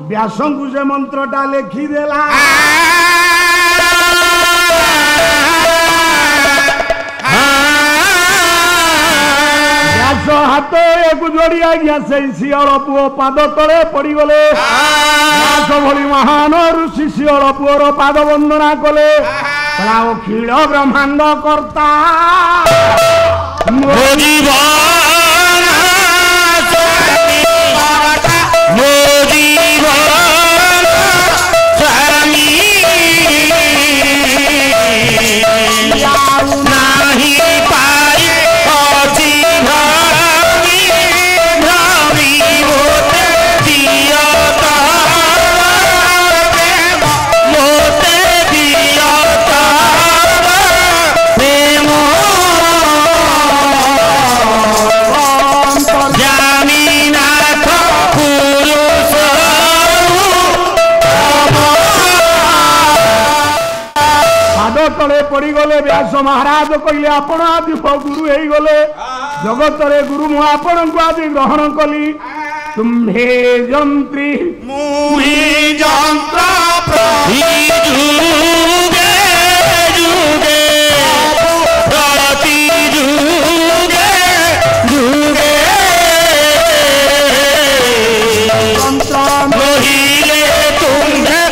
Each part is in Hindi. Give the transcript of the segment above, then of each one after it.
व्यास को से मंत्रटा लिखिदेला व्यास हाथ एक जोड़ी आज्ञा से शियाल पुओ पाद तले पड़गले व्यास भली महान ऋषि शियाल पुओर पाद वंदना कले अखिल ब्रह्मांड कर्ता तले पड़गले व्यास महाराज कहले आपण आदि गुरु हो गले जगत रे गुरु मु आपण को आदि ग्रहण कली तुम्हे जंत्री मुहि जंत्र प्रभि जुगे जुगे प्रति जुगे जुगे जंत्र मोहिले तुम्हे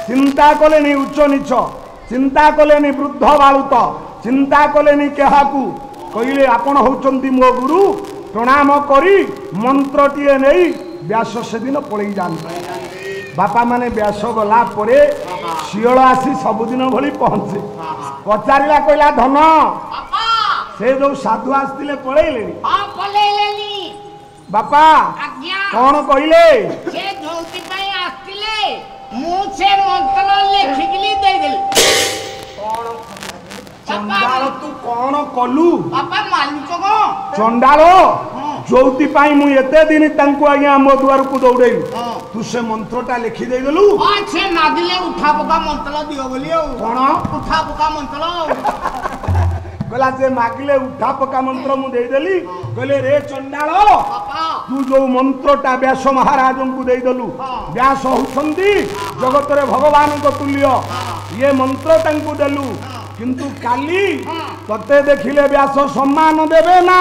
चिंता कले उच्च नीच चिंता कले वृद्ध बालुत चिंता कले क्या कहले आपण होचंती मो गुरु प्रणाम करी मंत्रटीए नहीं व्यास से दिन पलि जाते बापा माने व्यास गला परे शियल आसी सबुदिन भली पहुंचे पचारा कहला धन से जो साधु आसते पलैले बापा कौन कहले मुझे मंत्र लिखिकली दे देली चंडाल तू कौन कलु बापा मालूम को चंडाल जोति पाई मु एते दिन तांको आज्ञा मो द्वार को दौड़े तू से मंत्रटा लिखि दे गेलु से मागिले उठा पका मंत्र दियो बोली कौन उठा पका मंत्र गला से मागिले उठा पका मंत्र मु दे देली कहले रे चंडाल तू जो मंत्रटा व्यास महाराज को दे देलु व्यास होछंती जगत रे भगवान को तुल्य ये मंत्र तांको देलु किंतु काली तते देखिले व्यास सम्मान देबे ना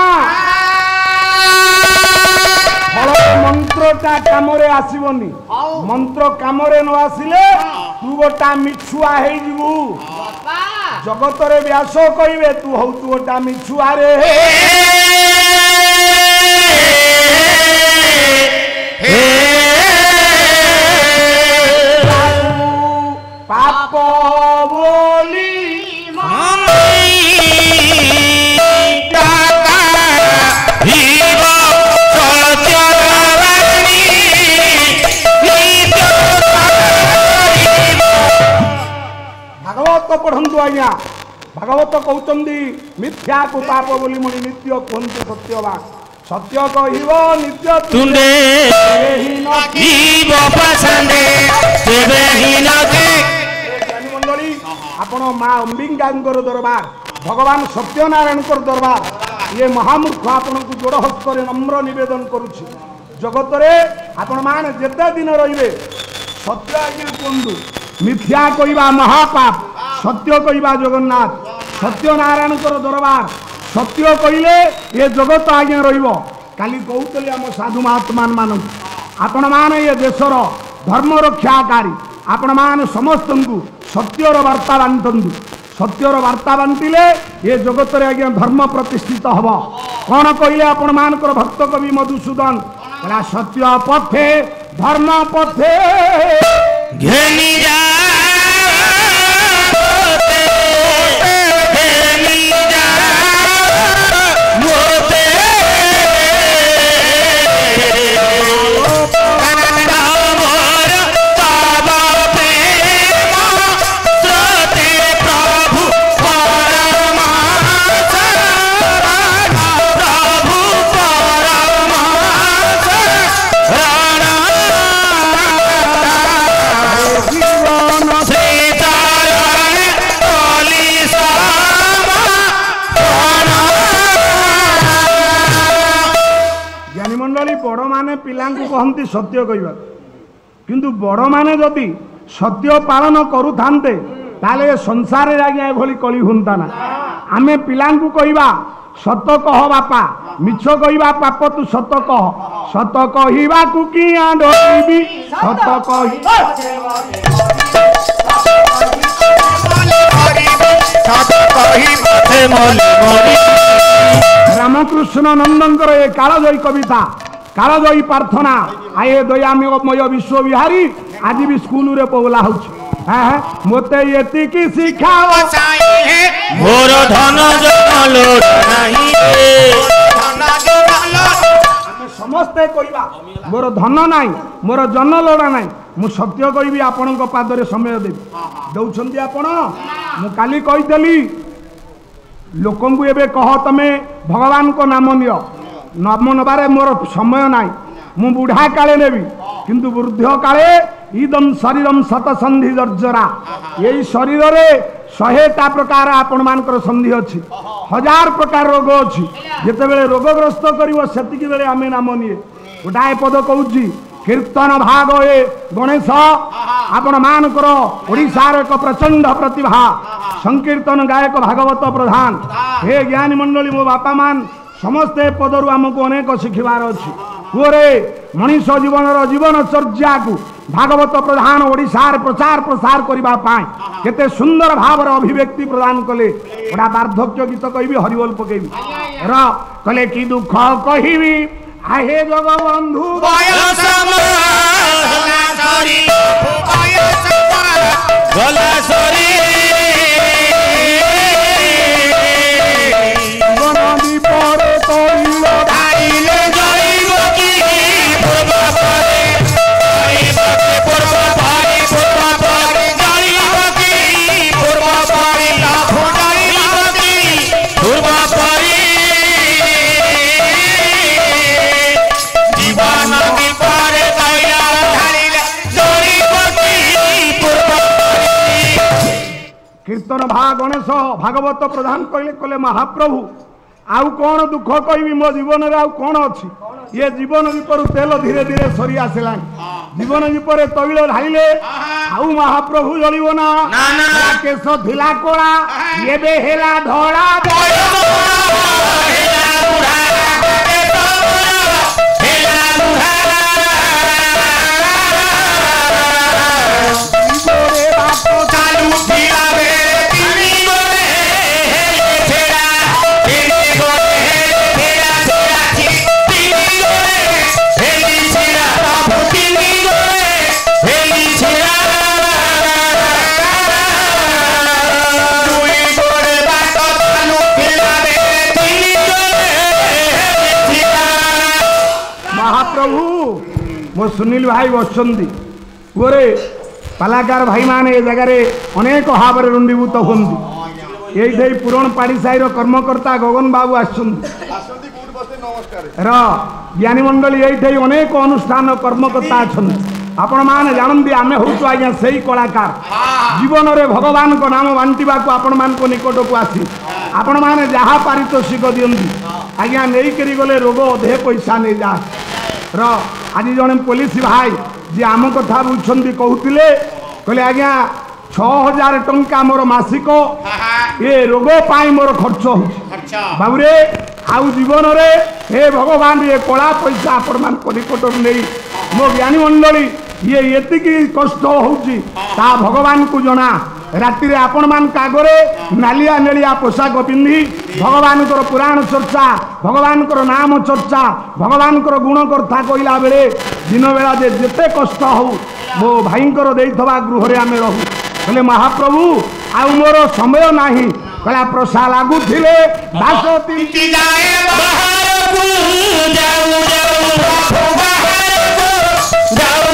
मंत्रटा कामरे आसीबनी मंत्र कामरे न आसिले तू गोटा मिछुआ हे जीवु जगत रे व्यास कहिबे तू हौ तू गोटा मिछुआ रे पाप बोली भागवत पढ़ंतु आज्ञा भागवत कहते मिथ्या को पाप बोली मुनि नित्य कहते सत्यवान सत्य कहिब नित्य तुंडे मंडली आपण माँ अंबिका दरबार भगवान सत्यनारायण दरबार ये महामूर्ख आपण को जोड़ हस्त नम्र निवेदन करुछि जगत रे आपण मान जेते दिन रहिबे सत्य आज्ञा कहतु मिथ्या कहवा महापाप सत्य कहवा जगन्नाथ सत्यनारायण दरबार सत्य कहले ये जगत आज्ञा रहिबो काली कहूतले आम साधु महात्मा मान आपण माने ये देशर धर्म रक्षाकारी आपण माने समस्त को सत्यर वार्ता बांटंतु सत्यर वार्ता बांटिले ये जगत रे आज्ञा धर्म प्रतिष्ठित हब कौन कहले आपण मानकर भक्त कवि मधुसूदन कला सत्य पथे धर्म पथे घेनी जा बड़ माने पिला कहती सत्य कहवा किंतु बड़ माने जदि सत्य पालन करुथान्ते ताले संसार आज्ञा एभली कली हुंता ना आमे पिला कहवा सत कह बापा मिछ कहवा पाप तू सत कह सत कहवा किया डरबी सत रामकृष्ण नंदनकर ये कालजयी कविता कालजयी प्रार्थना आए दयामय विश्व विहारी आज भी स्कूल रे पवला होते ये शिक्षा मोर धन जन लोड नहीं समस्ते कहवा मोर धन नाई मोर जन लोड़ा नाई मु सत्य कहबी आपण पादरे समय देवी दौरान आपण मु काली कही लोकंकु एबे कह तमे भगवान को नाम नियो नाम नबारे मोर समय नाई मु बुढ़ा काले नेबी किंतु वृद्ध काले इदम शरीरम शतसंधि जर्जरा यही शरीर रे 100टा प्रकार आपण मानकर संधि अछि 1000 प्रकार रोग अछि जेते बेले रोगग्रस्त करिवो सेतिकी बेले आमे नाम निये गोटाए पद कहूची कीर्तन भाग ए गणेश आपण मानकर ओडिशार एक प्रचंड प्रतिभा संकीर्तन गायक भागवत प्रधान हे ज्ञानी मंडली मो बापा मान समस्ते पदरु आमको अनेक शिखिबार अछि गोरे मनीष जीवन जीवनचर्या को भागवत प्रधान ओडिशार प्रचार प्रसार करबा पाए केते सुंदर भाव अभिव्यक्ति प्रदान कले ओडा वार्धक्य गीत कहबी हरिबोल पकेबी र कले की दुख कहिबी आहे जग बंधु गला सरी कीर्तन भाग गणेश भागवत प्रधान कहले कले महाप्रभु आउ कौन दुख कहबी मो जीवन रे आउ कौन अछि ये जीवन विपर तेल धीरे धीरे सरी आसला जीवन विपर तैल ढाइले आउ महाप्रभु जलिबो ना केश धिला कोला एबे हेला धोळा मो सुनील भाई बसंती गोरे कलाकार भाई माने ए जगह अनेक भाव में रुंडीभूत होती ये पुराण पाड़ी साई कर्मकर्ता गगन बाबू ज्ञानी मंडली ये अनेक अनुष्ठान कर्मकर्ता अच्छा आपण मैंने जानते आम हूँ आज्ञा से ही कलाकार जीवन में भगवान को नाम बांटा आपण मान निकट को आसी आपण मैंने जहाँ पारितोषिक दिखती आज्ञा नहीं करी गले रोग अधे पैसा नहीं जा आज जड़े पुलिस भाई जी आम कथा बुझे कहते कहले आज्ञा 6000 टंका मोर मासिक ए रोग पाई मोर खर्च हो बाबूरे आउ जीवन रे हे भगवान ये कला पैसा आपण मान निकट नहीं मो ज्ञानी मंडली ये एतिकी कष्ट होउची ता भगवान को जना राति रे आपण मान कागरे नालिया नेलिया पोशाक पिंधि भगवान को पुराण चर्चा भगवान को नाम चर्चा भगवान को गुण कथा कहला बेले दिन बेला जे जेते कष्ट हो मो भाई देइथबा गृह रे आमे रहू बोले महाप्रभु आउ मोर समय नाही कला प्रसाद लागू थिले दासती जाए बाहर को जाऊ जाऊ बाहर को जाऊ